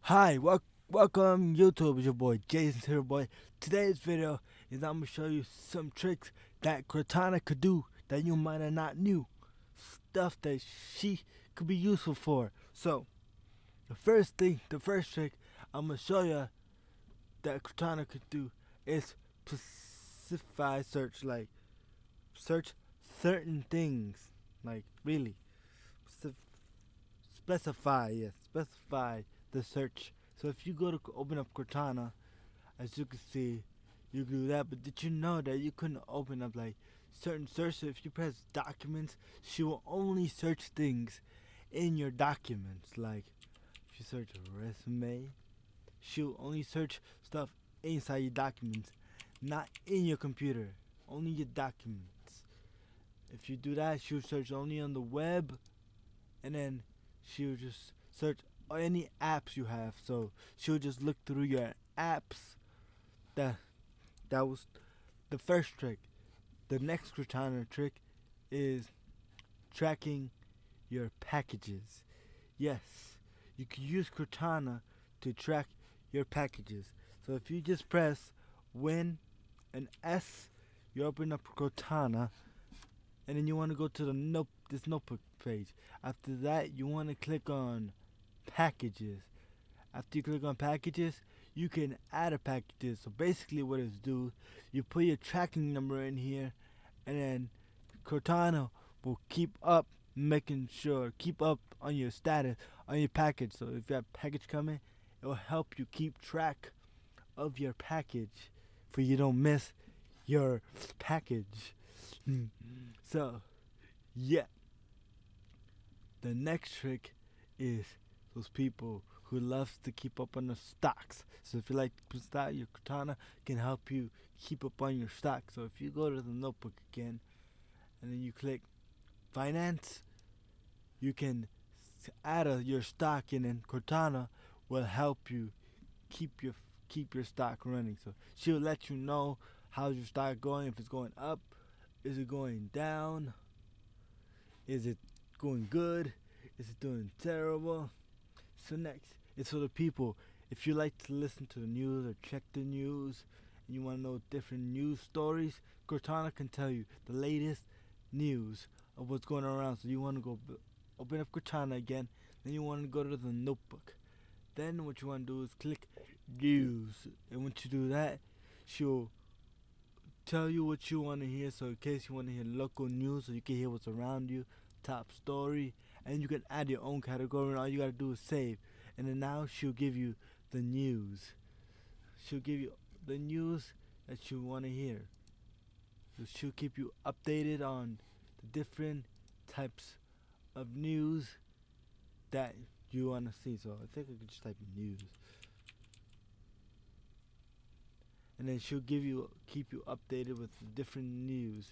Hi, welcome YouTube. It's your boy Jason here, boy. Today's video is I'm gonna show you some tricks that Cortana could do that you might have not knew. Stuff that she could be useful for. So the first trick I'm gonna show you that Cortana could do is specify search, like search certain things, like really specify the search. So if you go to open up Cortana, as you can see, you can do that. But did you know that you couldn't open up like certain searches? If you press documents, she will only search things in your documents. Like if you search a resume, she'll only search stuff inside your documents, not in your computer, only your documents. If you do that, she'll search only on the web, and then she'll just search any apps you have. So she'll just look through your apps. That that was the first trick. The next Cortana trick is tracking your packages. Yes, you can use Cortana to track your packages. So if you just press Win and S, you open up Cortana, and then you want to go to this notebook page. After that, you want to click on packages. After you click on packages, you can add a packages. So basically what it's do, you put your tracking number in here, and then Cortana will keep up on your status on your package. So if you have package coming, it will help you keep track of your package for you don't miss your package. So yeah, the next trick is those people who loves to keep up on the stocks. So if you like stock, your Cortana can help you keep up on your stock. So if you go to the notebook again, and then you click finance, you can add your stock, and then Cortana will help you keep your stock running. So she'll let you know how's your stock going, if it's going up, is it going down, is it going good, is it doing terrible. So next, it's for the people. If you like to listen to the news or check the news, and you want to know different news stories, Cortana can tell you the latest news of what's going around. So you want to go open up Cortana again, then you want to go to the notebook. Then what you want to do is click news, and once you do that, she'll tell you what you want to hear. So in case you want to hear local news, so you can hear what's around you, top story, and you can add your own category, and all you gotta do is save. And then now she'll give you the news. She'll give you the news that you want to hear. So she'll keep you updated on the different types of news that you want to see. So I think I could just type in news. And then she'll keep you updated with the different news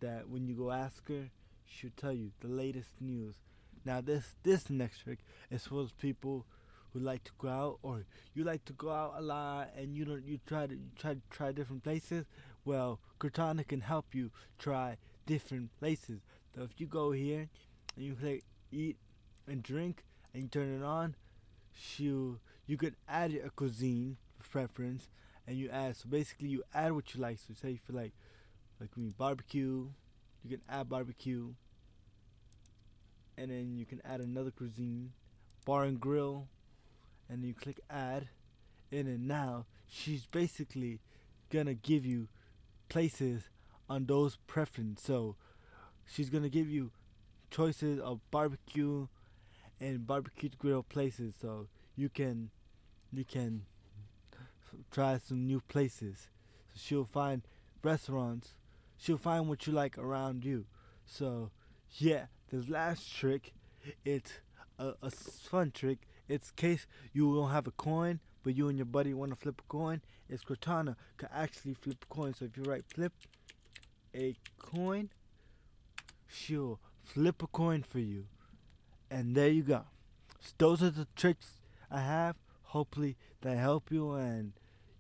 that when you go ask her, she'll tell you the latest news. Now this next trick is for those people who like to go out, or you like to go out a lot and you try different places. Well, Cortana can help you try different places. So if you go here and you click eat and drink and you turn it on, you could add a cuisine preference, and you add. So basically you add what you like. So say you feel like barbecue, you can add barbecue, and then you can add another cuisine, bar and grill, and then you click add, and then now she's basically gonna give you places on those preferences. So she's gonna give you choices of barbecue and barbecue grill places, so you can try some new places. So she'll find restaurants, she'll find what you like around you. So yeah, this last trick, it's a fun trick. It's case you don't have a coin, but you and your buddy want to flip a coin. It's Cortana can actually flip a coin. So if you write flip a coin, she'll flip a coin for you. And there you go. So those are the tricks I have. Hopefully they help you and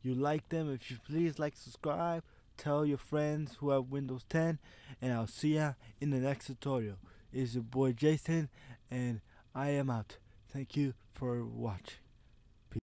you like them. If you please like, subscribe, tell your friends who have Windows 10, and I'll see ya in the next tutorial. It's your boy Jason, and I am out. Thank you for watching.